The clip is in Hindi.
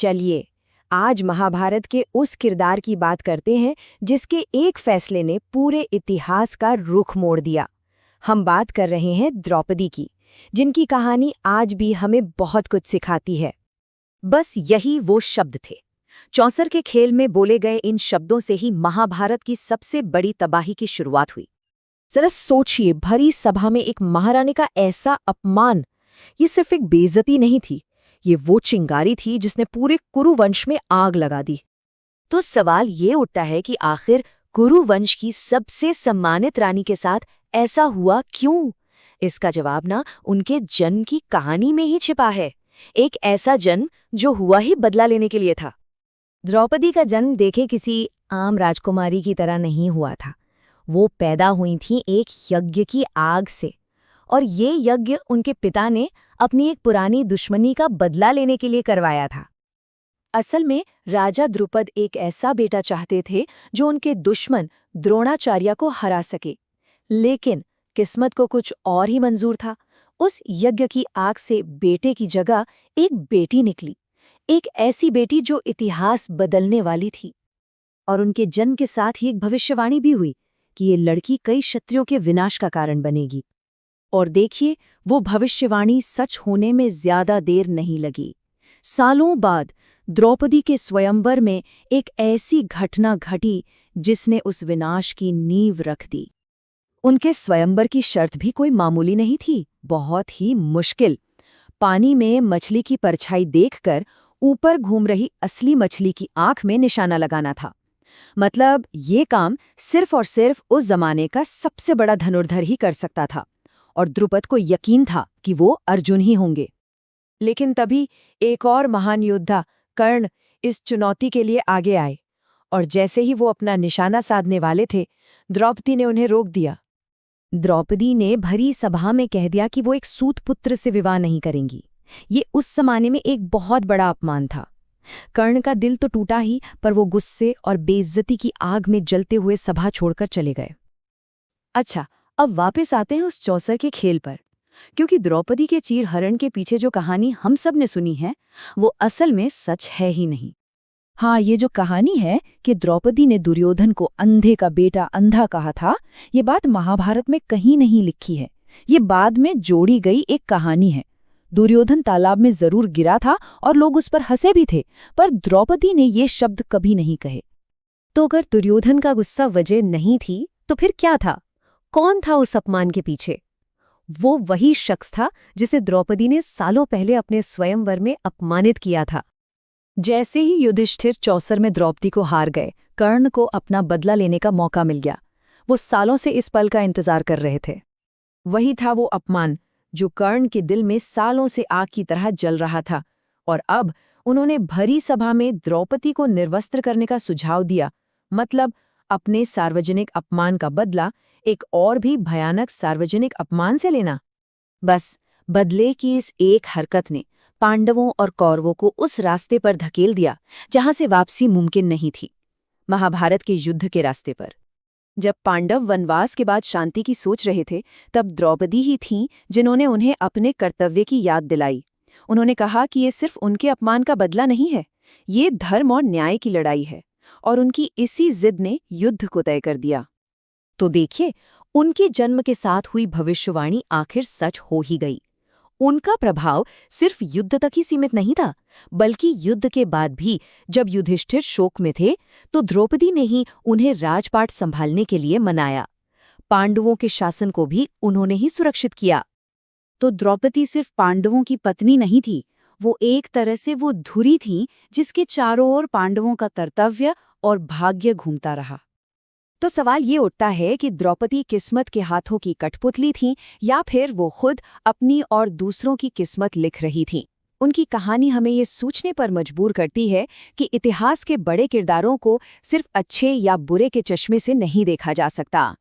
चलिए आज महाभारत के उस किरदार की बात करते हैं जिसके एक फैसले ने पूरे इतिहास का रुख मोड़ दिया। हम बात कर रहे हैं द्रौपदी की, जिनकी कहानी आज भी हमें बहुत कुछ सिखाती है। बस यही वो शब्द थे। चौसर के खेल में बोले गए इन शब्दों से ही महाभारत की सबसे बड़ी तबाही की शुरुआत हुई। जरा सोचिए, भरी सभा में एक महारानी का ऐसा अपमान। ये सिर्फ एक बेइज्जती नहीं थी, ये वो चिंगारी थी जिसने पूरे कुरु वंश में आग लगा दी। तो सवाल ये उठता है कि आखिर कुरु वंश की सबसे सम्मानित रानी के साथ ऐसा हुआ क्यों? इसका जवाब ना उनके जन्म की कहानी में ही छिपा है। एक ऐसा जन्म जो हुआ ही बदला लेने के लिए था। द्रौपदी का जन्म देखे किसी आम राजकुमारी की तरह नहीं हुआ था। वो पैदा हुई थी एक यज्ञ की आग से, और ये यज्ञ उनके पिता ने अपनी एक पुरानी दुश्मनी का बदला लेने के लिए करवाया था। असल में राजा द्रुपद एक ऐसा बेटा चाहते थे जो उनके दुश्मन द्रोणाचार्य को हरा सके, लेकिन किस्मत को कुछ और ही मंजूर था। उस यज्ञ की आग से बेटे की जगह एक बेटी निकली, एक ऐसी बेटी जो इतिहास बदलने वाली थी। और उनके जन्म के साथ ही एक भविष्यवाणी भी हुई कि ये लड़की कई क्षत्रियों के विनाश का कारण बनेगी। और देखिए, वो भविष्यवाणी सच होने में ज्यादा देर नहीं लगी। सालों बाद द्रौपदी के स्वयंवर में एक ऐसी घटना घटी जिसने उस विनाश की नींव रख दी। उनके स्वयंवर की शर्त भी कोई मामूली नहीं थी, बहुत ही मुश्किल। पानी में मछली की परछाई देखकर ऊपर घूम रही असली मछली की आंख में निशाना लगाना था। मतलब ये काम सिर्फ और सिर्फ उस जमाने का सबसे बड़ा धनुर्धर ही कर सकता था, और द्रुपद को यकीन था कि वो अर्जुन ही होंगे। लेकिन तभी एक और महान योद्धा कर्ण इस चुनौती के लिए आगे आए, और जैसे ही वो अपना निशाना साधने वाले थे, द्रौपदी ने उन्हें रोक दिया। द्रौपदी ने भरी सभा में कह दिया कि वो एक सूत पुत्र से विवाह नहीं करेंगी। ये उस जमाने में एक बहुत बड़ा अपमान था। कर्ण का दिल तो टूटा ही, पर वो गुस्से और बेइज्जती की आग में जलते हुए सभा छोड़कर चले गए। अच्छा, अब वापस आते हैं उस चौसर के खेल पर, क्योंकि द्रौपदी के चीरहरण के पीछे जो कहानी हम सब ने सुनी है वो असल में सच है ही नहीं। हाँ, ये जो कहानी है कि द्रौपदी ने दुर्योधन को अंधे का बेटा अंधा कहा था, ये बात महाभारत में कहीं नहीं लिखी है। ये बाद में जोड़ी गई एक कहानी है। दुर्योधन तालाब में जरूर गिरा था और लोग उस पर हंसे भी थे, पर द्रौपदी ने ये शब्द कभी नहीं कहे। तो अगर दुर्योधन का गुस्सा वजह नहीं थी तो फिर क्या था? कौन था उस अपमान के पीछे? वो वही शख्स था जिसे द्रौपदी ने सालों पहले अपने स्वयंवर में अपमानित किया था। जैसे ही युधिष्ठिर चौसर में द्रौपदी को हार गए, कर्ण को अपना बदला लेने का मौका मिल गया। वो सालों से इस पल का इंतजार कर रहे थे। वही था वो अपमान जो कर्ण के दिल में सालों से आग की तरह जल रहा था, और अब उन्होंने भरी सभा में द्रौपदी को निर्वस्त्र करने का सुझाव दिया। मतलब अपने सार्वजनिक अपमान का बदला एक और भी भयानक सार्वजनिक अपमान से लेना। बस बदले की इस एक हरकत ने पांडवों और कौरवों को उस रास्ते पर धकेल दिया जहां से वापसी मुमकिन नहीं थी, महाभारत के युद्ध के रास्ते पर। जब पांडव वनवास के बाद शांति की सोच रहे थे, तब द्रौपदी ही थीं जिन्होंने उन्हें अपने कर्तव्य की याद दिलाई। उन्होंने कहा कि ये सिर्फ उनके अपमान का बदला नहीं है, ये धर्म और न्याय की लड़ाई है, और उनकी इसी जिद ने युद्ध को तय कर दिया। तो देखिए, उनके जन्म के साथ हुई भविष्यवाणी आखिर सच हो ही गई। उनका प्रभाव सिर्फ युद्ध तक ही सीमित नहीं था, बल्कि युद्ध के बाद भी जब युधिष्ठिर शोक में थे तो द्रौपदी ने ही उन्हें राजपाट संभालने के लिए मनाया। पांडवों के शासन को भी उन्होंने ही सुरक्षित किया। तो द्रौपदी सिर्फ पांडवों की पत्नी नहीं थी, वो एक तरह से वो धुरी थी जिसके चारों ओर पांडवों का कर्तव्य और भाग्य घूमता रहा। तो सवाल ये उठता है कि द्रौपदी किस्मत के हाथों की कठपुतली थीं या फिर वो खुद अपनी और दूसरों की किस्मत लिख रही थीं। उनकी कहानी हमें ये सोचने पर मजबूर करती है कि इतिहास के बड़े किरदारों को सिर्फ अच्छे या बुरे के चश्मे से नहीं देखा जा सकता।